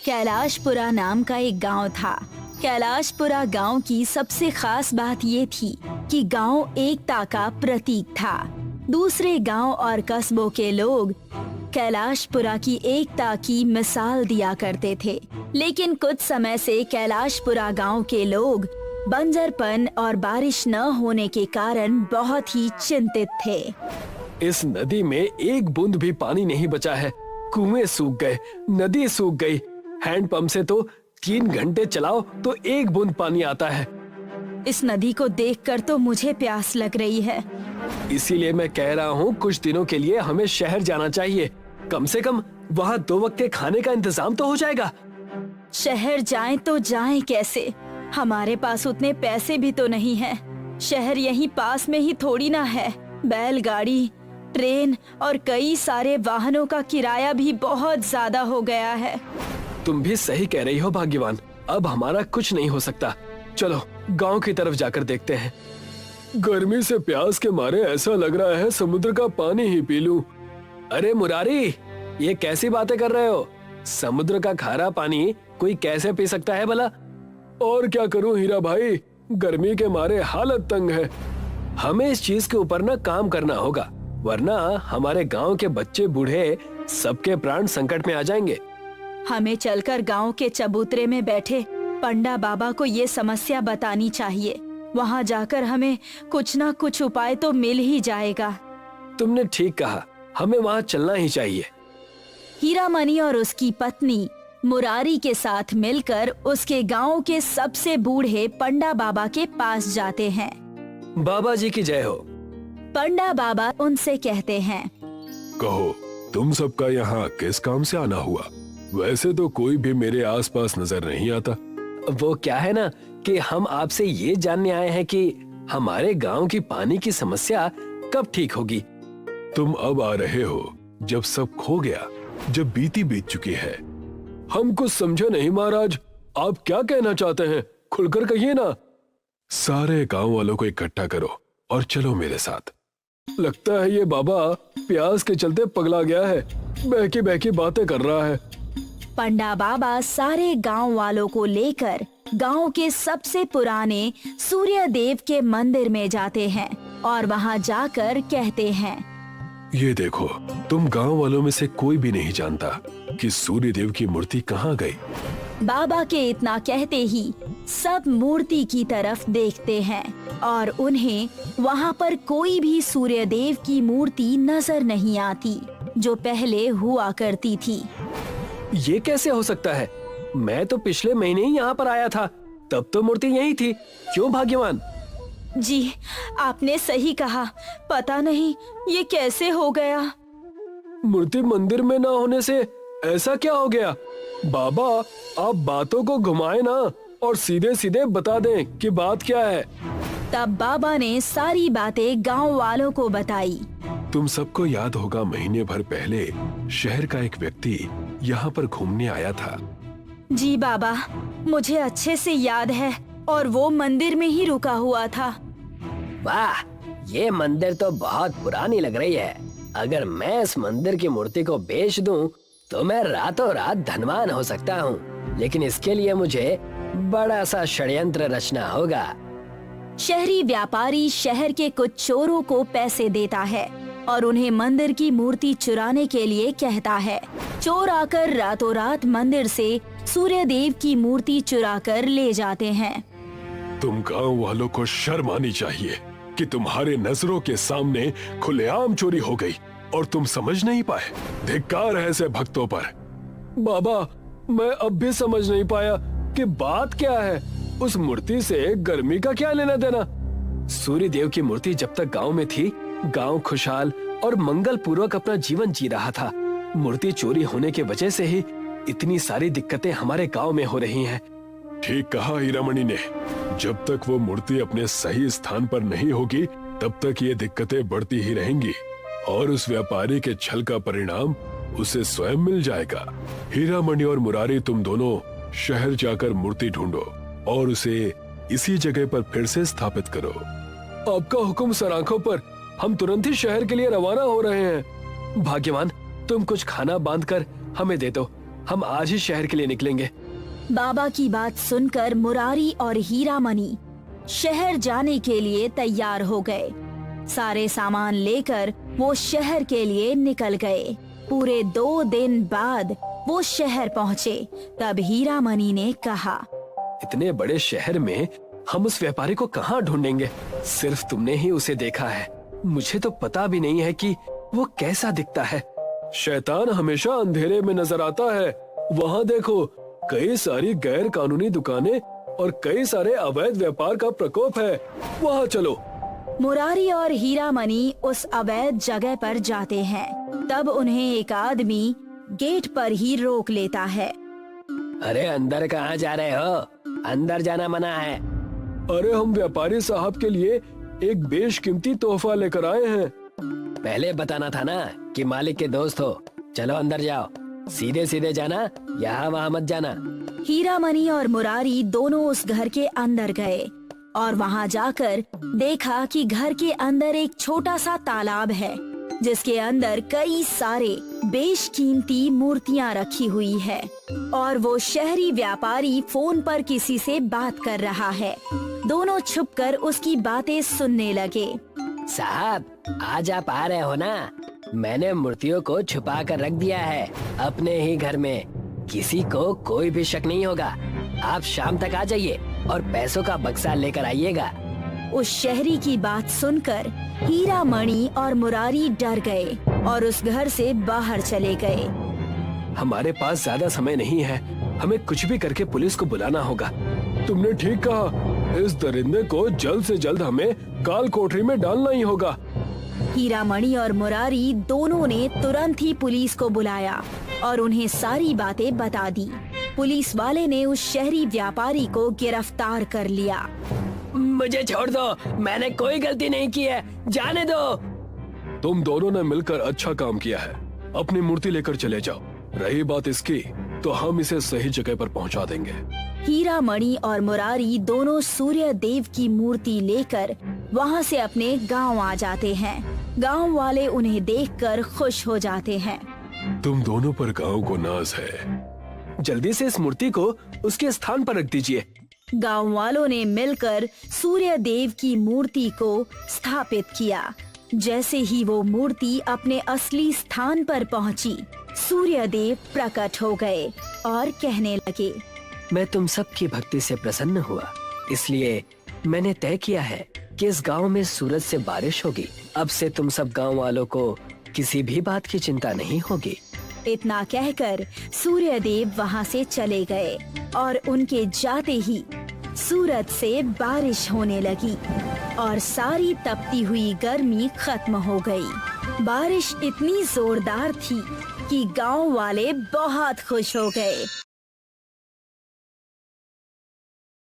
कैलाशपुरा नाम का एक गांव था। कैलाशपुरा गांव की सबसे खास बात ये थी कि गांव एकता का प्रतीक था। दूसरे गांव और कस्बों के लोग कैलाशपुरा की एकता की मिसाल दिया करते थे, लेकिन कुछ समय से कैलाशपुरा गांव के लोग बंजरपन और बारिश न होने के कारण बहुत ही चिंतित थे। इस नदी में एक बूंद भी पानी नहीं बचा है। कुएं सूख गए, नदी सूख गई। हैंडपंप से तो 3 घंटे चलाओ तो एक बूंद पानी आता है। इस नदी को देखकर तो मुझे प्यास लग रही है। इसीलिए मैं कह रहा हूँ कुछ दिनों के लिए हमें शहर जाना चाहिए। कम से कम वहाँ 2 वक्त के खाने का इंतजाम तो हो जाएगा। शहर जाएं तो जाएं कैसे? हमारे पास उतने पैसे भी तो नहीं हैं। शहर यहीं पास में ही थोड़ी ना है। बैलगाड़ी, ट्रेन और कई सारे वाहनों का किराया भी बहुत ज्यादा हो गया है। तुम भी सही कह रही हो भाग्यवान। अब हमारा कुछ नहीं हो सकता। चलो गांव की तरफ जाकर देखते हैं। गर्मी से प्यास के मारे ऐसा लग रहा है समुद्र का पानी ही पी लूं। अरे मुरारी, ये कैसी बातें कर रहे हो? समुद्र का खारा पानी कोई कैसे पी सकता है भला? और क्या करूं हीरा भाई, गर्मी के मारे हालत तंग है। हमें इस चीज के ऊपर ना काम करना होगा, वरना हमारे गांव के बच्चे बूढ़े सबके प्राण संकट में आ जाएंगे। हमें चलकर गांव के चबूतरे में बैठे पंडा बाबा को ये समस्या बतानी चाहिए। वहां जाकर हमें कुछ ना कुछ उपाय तो मिल ही जाएगा। तुमने ठीक कहा, हमें वहां चलना ही चाहिए। हीरामणि और उसकी पत्नी मुरारी के साथ मिलकर उसके गांव के सबसे बूढ़े पंडा बाबा के पास जाते हैं। बाबा जी की जय हो। पंडा बाबा उनसे कहते हैं, कहो, तुम सबका यहाँ किस काम से आना हुआ? वैसे तो कोई भी मेरे आसपास नजर नहीं आता। वो क्या है ना कि हम आपसे ये जानने आए हैं कि हमारे गांव की पानी की समस्या कब ठीक होगी। तुम अब आ रहे हो जब सब खो गया, जब बीती बीत चुकी है। हम कुछ समझे नहीं महाराज, आप क्या कहना चाहते हैं? खुलकर कहिए ना। सारे गांव वालों को इकट्ठा करो और चलो मेरे साथ। लगता है ये बाबा प्यास के चलते पगला गया है, बहकी बहकी बातें कर रहा है। पंडा बाबा सारे गांव वालों को लेकर गांव के सबसे पुराने सूर्य देव के मंदिर में जाते हैं और वहां जाकर कहते हैं, ये देखो, तुम गांव वालों में से कोई भी नहीं जानता कि सूर्य देव की मूर्ति कहाँ गई। बाबा के इतना कहते ही सब मूर्ति की तरफ देखते हैं और उन्हें वहां पर कोई भी सूर्य देव की मूर्ति नजर नहीं आती जो पहले हुआ करती थी। ये कैसे हो सकता है? मैं तो पिछले महीने ही यहाँ पर आया था, तब तो मूर्ति यही थी। क्यों भाग्यवान? जी, आपने सही कहा। पता नहीं ये कैसे हो गया। मूर्ति मंदिर में ना होने से ऐसा क्या हो गया? बाबा, आप बातों को घुमाए ना और सीधे सीधे बता दें कि बात क्या है। तब बाबा ने सारी बातें गांव वालों को बताई। तुम सबको याद होगा, महीने भर पहले शहर का एक व्यक्ति यहाँ पर घूमने आया था। जी बाबा, मुझे अच्छे से याद है और वो मंदिर में ही रुका हुआ था। वाह, ये मंदिर तो बहुत पुरानी लग रही है। अगर मैं इस मंदिर की मूर्ति को बेच दूं, तो मैं रातों रात धनवान हो सकता हूँ। लेकिन इसके लिए मुझे बड़ा सा षड्यंत्र रचना होगा। शहरी व्यापारी शहर के कुछ चोरों को पैसे देता है और उन्हें मंदिर की मूर्ति चुराने के लिए कहता है। चोर आकर रातों रात मंदिर से सूर्य देव की मूर्ति चुरा कर ले जाते हैं। तुम गांव वालों को शर्म आनी चाहिए कि तुम्हारे नजरों के सामने खुलेआम चोरी हो गई और तुम समझ नहीं पाए। धिक्कार है ऐसे भक्तों पर। बाबा, मैं अब भी समझ नहीं पाया कि बात क्या है। उस मूर्ति से गर्मी का क्या लेना देना? सूर्य देव की मूर्ति जब तक गांव में थी, गांव खुशहाल और मंगल पूर्वक अपना जीवन जी रहा था। मूर्ति चोरी होने की वजह से ही इतनी सारी दिक्कतें हमारे गांव में हो रही हैं। ठीक कहा हीरामणि ने। जब तक वो मूर्ति अपने सही स्थान पर नहीं होगी, तब तक ये दिक्कतें बढ़ती ही रहेंगी और उस व्यापारी के छल का परिणाम उसे स्वयं मिल जाएगा। हीरामणि और मुरारी, तुम दोनों शहर जाकर मूर्ति ढूंढो और उसे इसी जगह पर फिर से स्थापित करो। आपका हुक्म सर आंखों पर। हम तुरंत ही शहर के लिए रवाना हो रहे हैं। भाग्यवान, तुम कुछ खाना बांध कर हमें दे दो। हम आज ही शहर के लिए निकलेंगे। बाबा की बात सुनकर मुरारी और हीरामणि शहर जाने के लिए तैयार हो गए। सारे सामान लेकर वो शहर के लिए निकल गए। पूरे 2 दिन बाद वो शहर पहुँचे। तब हीरामणि ने कहा, इतने बड़े शहर में हम उस व्यापारी को कहाँ ढूंढेंगे? सिर्फ तुमने ही उसे देखा है, मुझे तो पता भी नहीं है कि वो कैसा दिखता है। शैतान हमेशा अंधेरे में नजर आता है। वहाँ देखो, कई सारी गैर कानूनी दुकानें और कई सारे अवैध व्यापार का प्रकोप है। वहाँ चलो। मुरारी और हीरामणि उस अवैध जगह पर जाते हैं। तब उन्हें एक आदमी गेट पर ही रोक लेता है। अरे अंदर कहाँ जा रहे हो? अंदर जाना मना है। अरे हम व्यापारी साहब के लिए एक बेशकीमती तोहफा लेकर आए हैं। पहले बताना था ना कि मालिक के दोस्त हो। चलो अंदर जाओ, सीधे सीधे जाना, यहाँ वहाँ मत जाना। हीरामणि और मुरारी दोनों उस घर के अंदर गए और वहाँ जाकर देखा कि घर के अंदर एक छोटा सा तालाब है, जिसके अंदर कई सारे बेशकीमती मूर्तियाँ रखी हुई है और वो शहरी व्यापारी फोन पर किसी से बात कर रहा है। दोनों छुपकर उसकी बातें सुनने लगे। साहब, आज आप आ रहे हो ना? मैंने मूर्तियों को छुपा कर रख दिया है अपने ही घर में। किसी को कोई भी शक नहीं होगा। आप शाम तक आ जाइए और पैसों का बक्सा लेकर आइएगा। उस शहरी की बात सुनकर हीरामणि और मुरारी डर गए और उस घर से बाहर चले गए। हमारे पास ज्यादा समय नहीं है, हमें कुछ भी करके पुलिस को बुलाना होगा। तुमने ठीक कहा, इस दरिंदे को जल्द से जल्द हमें काल कोठरी में डालना ही होगा। हीरामणि और मुरारी दोनों ने तुरंत ही पुलिस को बुलाया और उन्हें सारी बातें बता दी। पुलिस वाले ने उस शहरी व्यापारी को गिरफ्तार कर लिया। मुझे छोड़ दो, मैंने कोई गलती नहीं की है, जाने दो। तुम दोनों ने मिलकर अच्छा काम किया है। अपनी मूर्ति लेकर चले जाओ। रही बात इसकी, तो हम इसे सही जगह पर पहुंचा देंगे। हीरामणि और मुरारी दोनों सूर्य देव की मूर्ति लेकर वहाँ से अपने गांव आ जाते हैं। गांव वाले उन्हें देखकर खुश हो जाते हैं। तुम दोनों पर गांव को नाज है। जल्दी से इस मूर्ति को उसके स्थान पर रख दीजिए। गांव वालों ने मिलकर सूर्य देव की मूर्ति को स्थापित किया। जैसे ही वो मूर्ति अपने असली स्थान पर पहुंची, सूर्य देव प्रकट हो गए और कहने लगे, मैं तुम सबकी भक्ति से प्रसन्न हुआ, इसलिए मैंने तय किया है कि इस गांव में सूरज से बारिश होगी। अब से तुम सब गांव वालों को किसी भी बात की चिंता नहीं होगी। इतना कहकर सूर्य देव वहाँ से चले गए और उनके जाते ही सूरज से बारिश होने लगी और सारी तपती हुई गर्मी खत्म हो गई। बारिश इतनी जोरदार थी कि गांव वाले बहुत खुश हो गए।